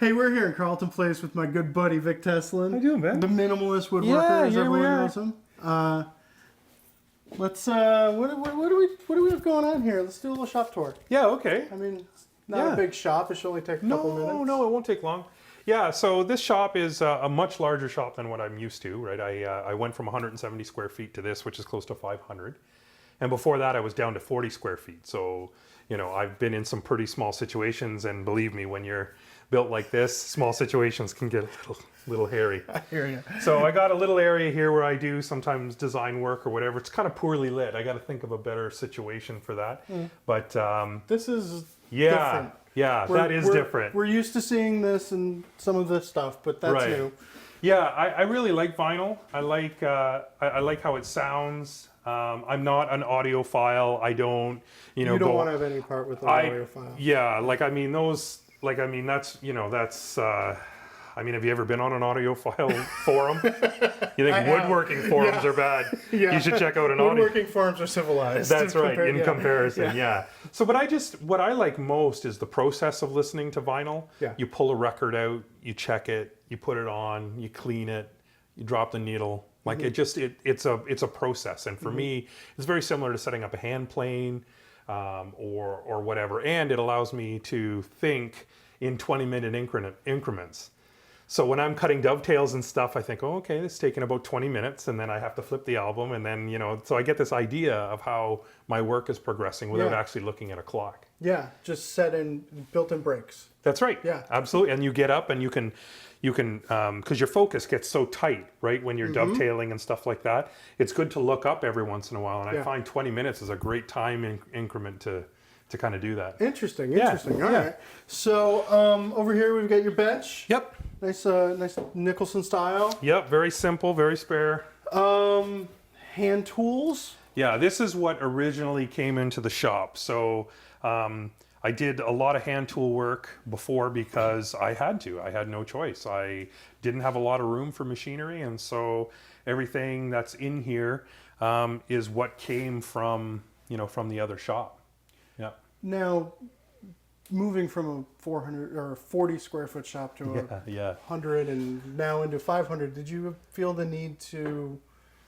Hey, we're here in Carlton Place with my good buddy Vic Tesolin. How you doing, man? The Minimalist Woodworker, Yeah, as here we everyone are. knows him. Let's what do we have going on here? Let's do a little shop tour. Yeah, okay. I mean, it's not a big shop. It should only take a couple minutes. No, it won't take long. Yeah, so this shop is a much larger shop than what I'm used to, right? I went from 170 square feet to this, which is close to 500. And before that, I was down to 40 square feet. So, you know, I've been in some pretty small situations, and believe me, when you're built like this, small situations can get a little hairy. I hear you. So I got a little area here where I do sometimes design work or whatever. It's kind of poorly lit. I got to think of a better situation for that. But This is yeah, different. yeah, We're- that is we're- different. We're used to seeing this and some of this stuff, but that's Right. new. Yeah, I really like vinyl. I like how it sounds. I'm not an audiophile. I don't, you know, You don't go, want to have any part with the audio file. Yeah, I mean, have you ever been on an audiophile forum? You think woodworking forums are bad? Yeah. You should check out an audio. Woodworking forms are civilized. That's right, in comparison, Yeah. yeah. So, but what I like most is the process of listening to vinyl. Yeah. You pull a record out, you check it, you put it on, you clean it, you drop the needle. Like it's a process, and for me, it's very similar to setting up a hand plane or whatever. And it allows me to think in 20-minute increments. So when I'm cutting dovetails and stuff, I think, oh, okay, it's taking about 20 minutes, and then I have to flip the album, and then, you know, so I get this idea of how my work is progressing without actually looking at a clock. Yeah, just set in built-in breaks. That's right. Yeah. Absolutely. And you get up and you can, because your focus gets so tight, right? When you're dovetailing and stuff like that, it's good to look up every once in a while. And I find 20 minutes is a great time increment to kind of do that. Interesting. Yeah, All yeah. right. So over here we've got your bench. Yep. Nice Nicholson style. Yep. Very simple, very spare. Hand tools. Yeah, this is what originally came into the shop. So I did a lot of hand tool work before because I had to. I had no choice. I didn't have a lot of room for machinery, and so everything that's in here is what came from, you know, from the other shop. Yeah. Now, moving from a 400 or 40 square foot shop to a Yeah. 100 and now into 500, did you feel the need to?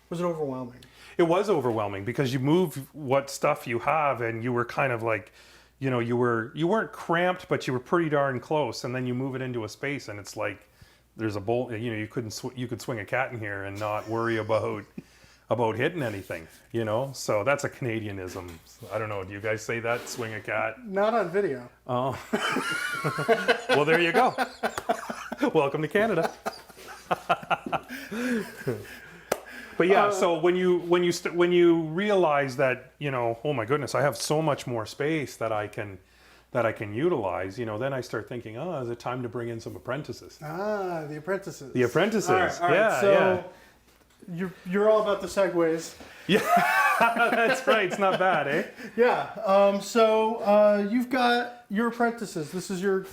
Was it overwhelming? It was overwhelming because you move what stuff you have, and you were kind of like, you know, you weren't cramped, but you were pretty darn close, and then you move it into a space, and it's like there's a bolt. You know, you could swing a cat in here and not worry about hitting anything. You know, so that's a Canadianism. I don't know. Do you guys say that? Swing a cat? Not on video. Oh, well, there you go. Welcome to Canada. But yeah, so when you realize that, you know, oh my goodness, I have so much more space that I can utilize, you know, then I start thinking, oh, is it time to bring in some apprentices? Ah, the apprentices. The apprentices. All right. Yeah, So you're all about the segues. yeah. That's right. It's not bad, eh? Yeah. So you've got your apprentices. This is your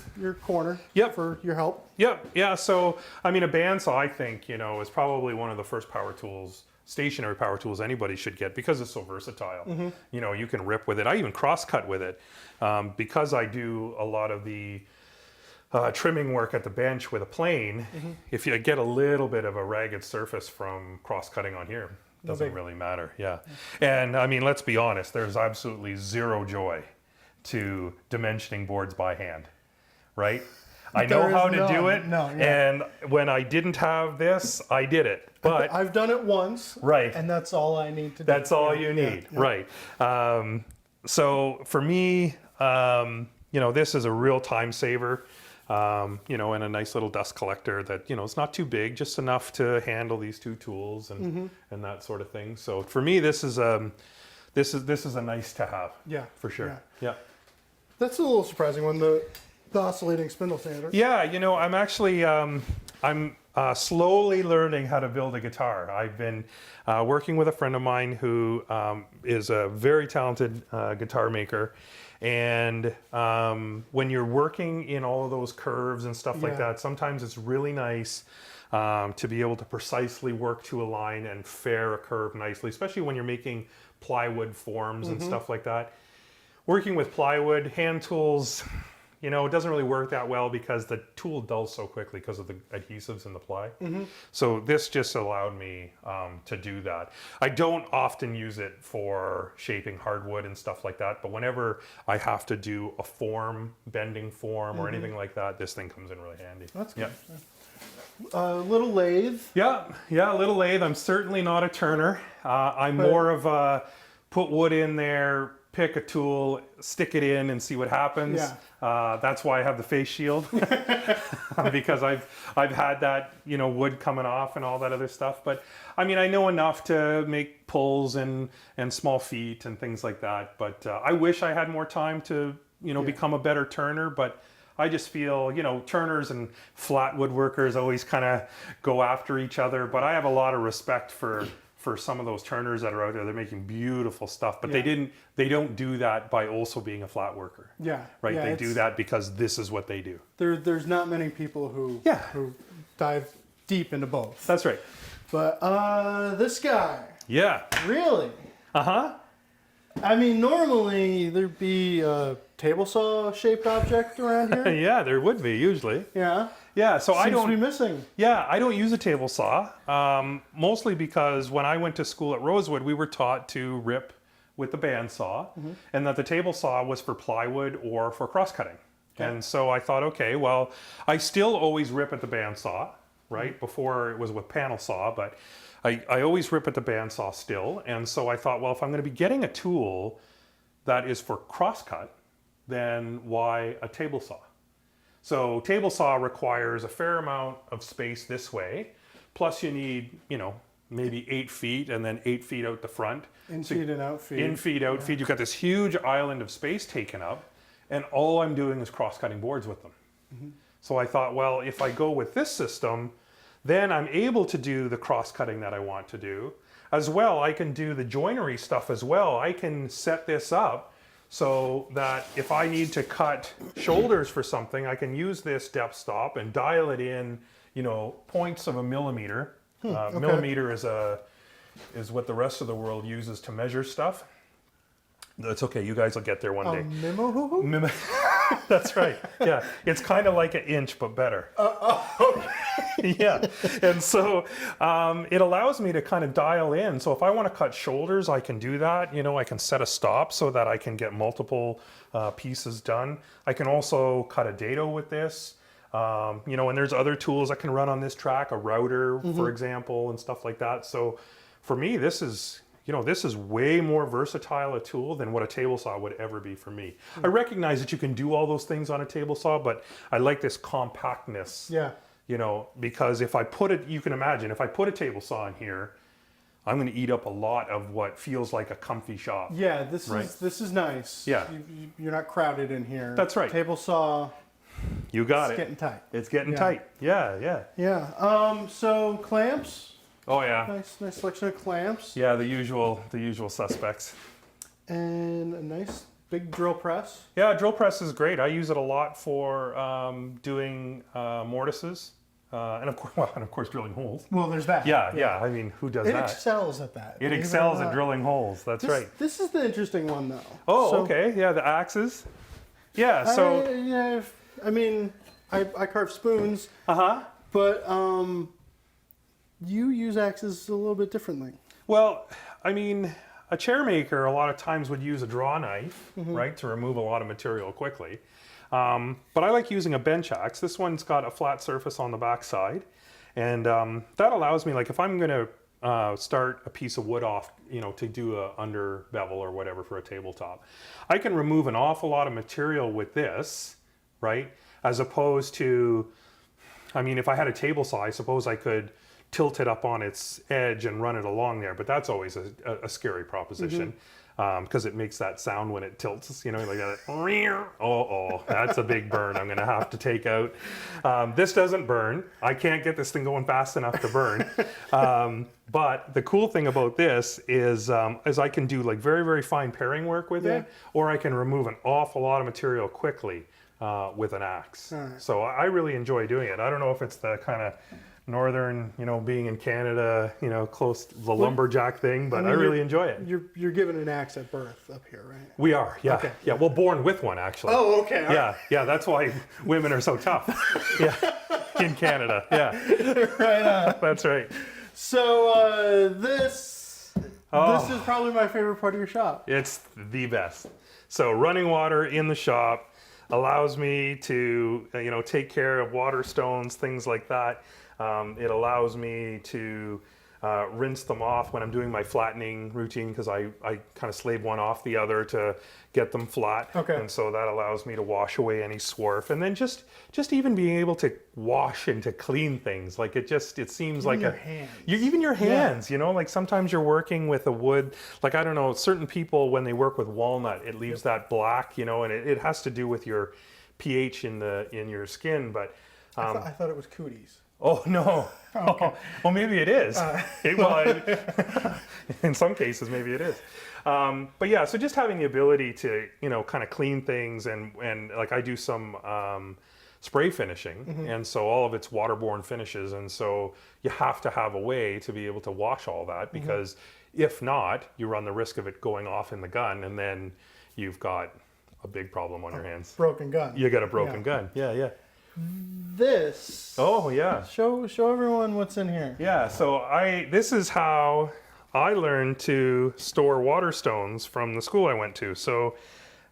corner. Yep. For your help. Yep. Yeah. So, I mean, a bandsaw, I think, you know, is probably one of the first power tools, stationary power tools anybody should get because it's so versatile. You know, you can rip with it. I even cross-cut with it because I do a lot of the trimming work at the bench with a plane. If you get a little bit of a ragged surface from cross-cutting on here, doesn't really matter. Yeah. And I mean, let's be honest, there's absolutely zero joy to dimensioning boards by hand, right? I know how to do it. And when I didn't have this, I did it. But I've done it once. Right. And that's all I need to do. That's all you need. Yeah. Right. So for me, you know, this is a real time saver. You know, and a nice little dust collector that, you know, it's not too big, just enough to handle these two tools and that sort of thing. So for me, this is a nice to have. Yeah, for sure. Yeah. That's a little surprising when the oscillating spindle sander. Yeah, you know, I'm actually I'm slowly learning how to build a guitar. I've been working with a friend of mine who is a very talented guitar maker. And when you're working in all of those curves and stuff like that, sometimes it's really nice to be able to precisely work to a line and fair a curve nicely, especially when you're making plywood forms and stuff like that. Working with plywood, hand tools, You know, it doesn't really work that well because the tool dulls so quickly because of the adhesives in the ply. So this just allowed me to do that. I don't often use it for shaping hardwood and stuff like that, but whenever I have to do a form, bending form or anything like that, this thing comes in really handy. That's good. Yeah. Little lathe. Yeah, a little lathe. I'm certainly not a turner. I'm more of a put wood in there, pick a tool, stick it in, and see what happens. Yeah. That's why I have the face shield because I've had that, you know, wood coming off and all that other stuff. But I mean, I know enough to make pulls and small feet and things like that. But I wish I had more time to, you know, become a better turner. But I just feel, you know, turners and flat woodworkers always kind of go after each other. But I have a lot of respect for some of those turners that are out there. They're making beautiful stuff, but they don't do that by also being a flat worker. Yeah. Right. Yeah, they do that because this is what they do. There's not many people who dive deep into both. That's right. But this guy. Yeah. Really? Uh-huh. I mean, normally there'd be a table saw shaped object around here. Yeah, there would be usually. Yeah. Yeah, so I Seems don't to be missing. Yeah, I don't use a table saw, mostly because when I went to school at Rosewood, we were taught to rip with the bandsaw, and that the table saw was for plywood or for cross-cutting. Okay. And so I thought, okay, well, I still always rip at the bandsaw, right? Before it was with panel saw, but I always rip at the bandsaw still. And so I thought, well, if I'm going to be getting a tool that is for cross-cut, then why a table saw? So table saw requires a fair amount of space this way, plus you need, you know, maybe 8 feet and then 8 feet out the front. In feet and out feet. In feet, out feet. You've got this huge island of space taken up, and all I'm doing is cross-cutting boards with them. So I thought, well, if I go with this system, then I'm able to do the cross-cutting that I want to do. As well, I can do the joinery stuff as well. I can set this up so that if I need to cut shoulders for something, I can use this depth stop and dial it in, you know, points of a millimeter. Okay. Millimeter is what the rest of the world uses to measure stuff. That's okay, you guys will get there one day. Mimo? That's right. Yeah, it's kind of like an inch, but better. Yeah, and so it allows me to kind of dial in. So if I want to cut shoulders, I can do that. You know, I can set a stop so that I can get multiple pieces done. I can also cut a dado with this. You know, and there's other tools I can run on this track, a router, for example, and stuff like that. So for me, this is, you know, this is way more versatile a tool than what a table saw would ever be for me. I recognize that you can do all those things on a table saw, but I like this compactness. Yeah. You know, because if I put it, you can imagine, if I put a table saw in here, I'm going to eat up a lot of what feels like a comfy shop. Yeah, this is nice. Yeah. You're not crowded in here. That's right. Table saw. You got it. It's getting tight. It's getting tight. Yeah. Yeah. So clamps. Oh yeah. Nice selection of clamps. Yeah, the usual suspects. And a nice big drill press. Yeah, drill press is great. I use it a lot for doing mortises, and of course drilling holes. Well, there's that. Yeah. I mean, who does that? It excels at that. It excels at drilling holes. That's right. This is the interesting one, though. Oh, okay. Yeah, the axes. Yeah. So. I mean, I carve spoons. But you use axes a little bit differently. Well, I mean, a chair maker a lot of times would use a draw knife, right, to remove a lot of material quickly. But I like using a bench axe. This one's got a flat surface on the back side, and that allows me, like, if I'm going to start a piece of wood off, you know, to do a under bevel or whatever for a tabletop, I can remove an awful lot of material with this, right, as opposed to, I mean, if I had a table saw, I suppose I could tilt it up on its edge and run it along there, but that's always a scary proposition because it makes that sound when it tilts, you know, like that. Oh, that's a big burn I'm gonna have to take out. This doesn't burn. I can't get this thing going fast enough to burn. But the cool thing about this is I can do like very, very fine paring work with it, or I can remove an awful lot of material quickly. with an axe. All right. So I really enjoy doing it. I don't know if it's the kind of northern, being in Canada, close to the lumberjack thing, but I really enjoy it. You're given an axe at birth up here, right? We are, yeah. Okay. Yeah, well, born with one, actually. Oh, okay. Yeah, that's why women are so tough. Yeah, in Canada, yeah. Right on. That's right. So this is probably my favorite part of your shop. It's the best. So running water in the shop allows me to, take care of water stones, things like that. It allows me to rinse them off when I'm doing my flattening routine, because I kind of slave one off the other to get them flat. Okay. And so that allows me to wash away any swarf, and then just even being able to wash and to clean things. Like it seems like your hands. Even your hands, like sometimes you're working with a wood, like I don't know, certain people when they work with walnut, it leaves that black, and it has to do with your pH in your skin. But I thought it was cooties. Oh no! Okay. Well, maybe it is. In some cases, maybe it is. But yeah, so just having the ability to kind of clean things, and like I do some spray finishing, and so all of it's waterborne finishes, and so you have to have a way to be able to wash all that, because if not, you run the risk of it going off in the gun, and then you've got a big problem on your hands. Broken gun. You got a broken gun. Yeah. This. Oh yeah. Show everyone what's in here. Yeah, so this is how I learned to store water stones from the school I went to. So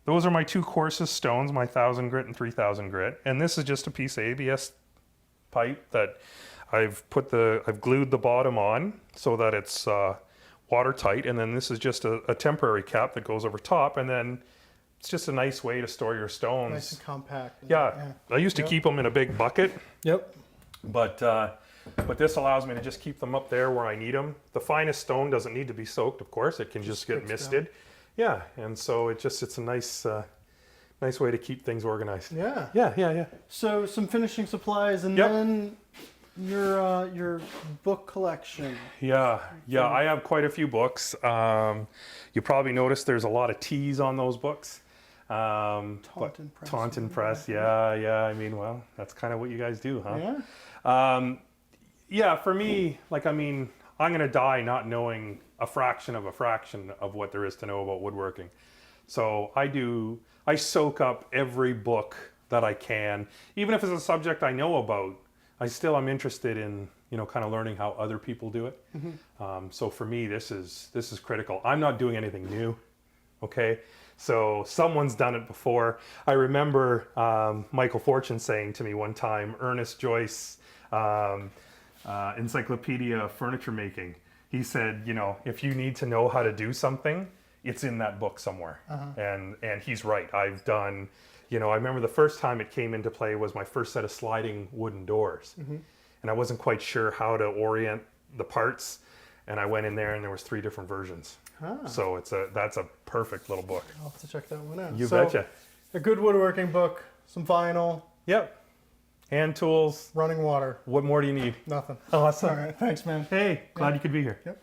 those are my two coarsest stones, my 1,000 grit and 3,000 grit. And this is just a piece of ABS pipe that I've glued the bottom on so that it's watertight. And then this is just a temporary cap that goes over top. And then it's just a nice way to store your stones. Nice and compact. Yeah. I used to keep them in a big bucket. Yep. But this allows me to just keep them up there where I need them. The finest stone doesn't need to be soaked, of course. It can just get misted. Down. Yeah, and so it's a nice way to keep things organized. Yeah. Yeah. So some finishing supplies, and then your book collection. Yeah. I have quite a few books. You probably noticed there's a lot of T's on those books. Taunton Press. Yeah. I mean, well, that's kind of what you guys do, huh? Yeah. For me, I'm going to die not knowing a fraction of what there is to know about woodworking. So I soak up every book that I can, even if it's a subject I know about. I'm interested in, kind of learning how other people do it. So for me, this is critical. I'm not doing anything new. Okay. So someone's done it before. I remember Michael Fortune saying to me one time, Ernest Joyce, Encyclopedia of Furniture Making. He said, if you need to know how to do something, it's in that book somewhere. And he's right. I've done, I remember the first time it came into play was my first set of sliding wooden doors. And I wasn't quite sure how to orient the parts. And I went in there and there was 3 different versions. So that's a perfect little book. I'll have to check that one out. You betcha. A good woodworking book, some vinyl. Yep. Hand tools. Running water. What more do you need? Nothing. Awesome. All right. Thanks, man. Hey, glad you could be here. Yep.